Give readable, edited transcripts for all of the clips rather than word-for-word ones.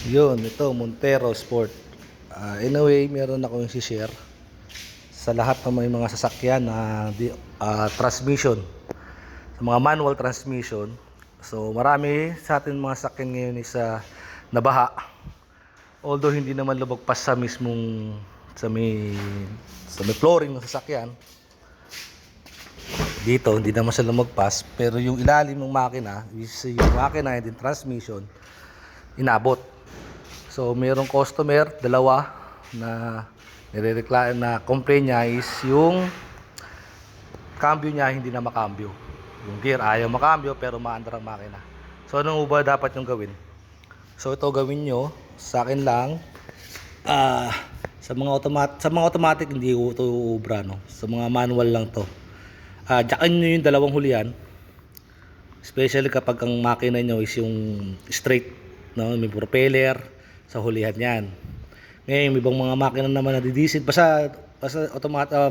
Yun, ito, Montero Sport. Anyway, meron akong i-share sa lahat ng may mga sasakyan na transmission, sa mga manual transmission. So, marami sa atin mga sasakyan ngayon is nabaha. Although hindi naman lumagpas sa mismong sa may flooring ng sasakyan. Dito, hindi naman siya lumagpas, pero yung ilalim ng makina, is yung makina and yung transmission, inabot. So, mayroong customer, dalawa, na nirereklamo na complain niya is yung cambio niya hindi na makambyo. Yung gear ayaw makambyo pero maandar ang makina. So, anong ba dapat yung gawin? So, ito gawin nyo, sa akin lang, sa mga automatic hindi ito ubra, no? Sa mga manual lang to. Jackin nyo yung dalawang hulihan, especially kapag ang makina nyo is yung straight, no? May propeller sa hulihan yan. Ngayon, may ibang mga makina naman na didisid basta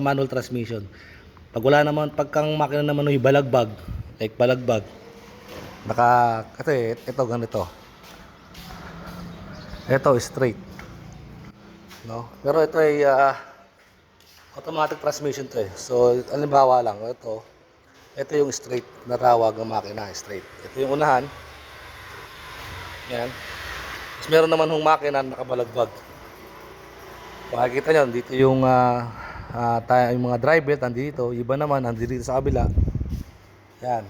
manual transmission. Pag wala naman, pagkang makina naman yung balagbag, like balagbag, kasi ito ganito. Ito straight, no? Pero ito ay automatic transmission to eh. So, halimbawa lang, ito yung straight na tawag ng makina, straight. Ito yung unahan. Yan. Tapos meron naman hong makina na nakabalagbag. Makikita nyo, dito yung yung mga drive belt nandito, iba naman nandito sa kabila. Yan.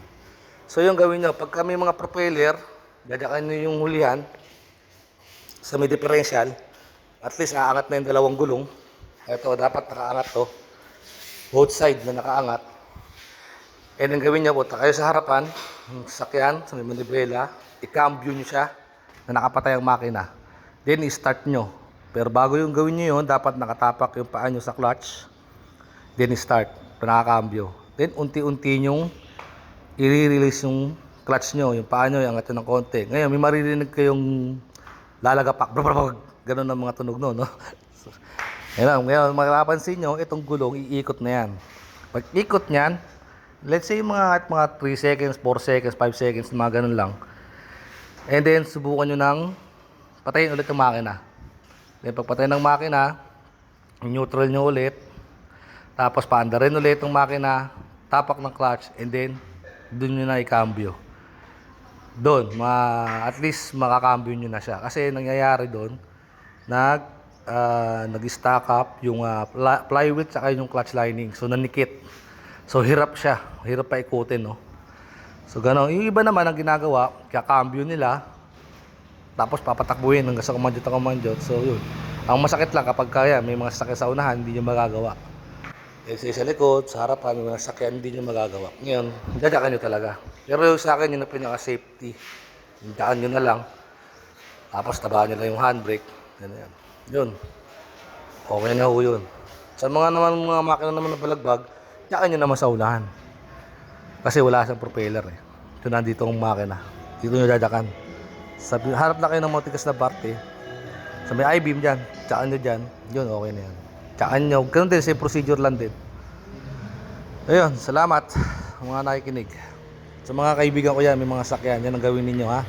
So yung gawin nyo, pagka may mga propeller, dadakan nyo yung hulihan sa may differential, at least aangat na yung dalawang gulong. Ito, dapat nakaangat to, both side na nakaangat. And ang gawin nyo, punta kayo sa harapan ng sasakyan, sa may manibela, i-cambio nyo siya na nakapatay ang makina. Then i-start nyo. Pero bago yung gawin nyo yun, dapat nakatapak yung paa nyo sa clutch. Then i-start, nakakambyo. Then unti-unti nyong i-release yung clutch nyo, yung paa nyo, yung angat ng konti. Ngayon, may maririnig kayong lalagapak, ganun ang mga tunog no? So, ngayon, mapapansin nyo, itong gulong, iikot na yan. Pag ikot nyan, let's say mga 3 seconds, 4 seconds, 5 seconds, mga ganun lang. And then, subukan nyo ng patayin ulit yung makina. Then, pag patayin ng makina, neutral nyo ulit. Tapos, paandarin ulit yung makina, tapak ng clutch, and then, dun nyo na i-cambio. Doon, at least makakambyo nyo na siya. Kasi nangyayari doon, nag-stack up yung flywheel tsaka yung clutch lining. So, nanikit. So, hirap siya. Hirap pa ikutin, no? So, gano'n. Yung iba naman ang ginagawa, kakambyo nila, tapos papatakbuhin hanggang sa kumandyot. So, yun. Ang masakit lang kapag kaya, may mga sasakyan sa unahan, hindi nyo magagawa. Sa likod, sa harapan, may mga sasakyan, hindi nyo magagawa. Ngayon, dadakan nyo talaga. Pero sa akin, yun ang pinaka-safety. Daan nyo na lang. Tapos, tabahan nyo lang yung handbrake. Ganyan. Yun. Okay na ho yun. Sa mga makina naman na balagbag, dakan nyo naman sa unahan. Kasi wala siyang propeller eh. Ito nandito ang makina. Dito nyo dadakan. Harap na kayo ng matigas na parte. Sa may I-beam dyan. Tsaan nyo dyan. Yun, okay na yan. Tsaan nyo. Ganun din, same procedure lang din. Ayun, salamat mga nakikinig. Sa mga kaibigan ko yan, may mga sakyan. Yan ang gawin ninyo ha.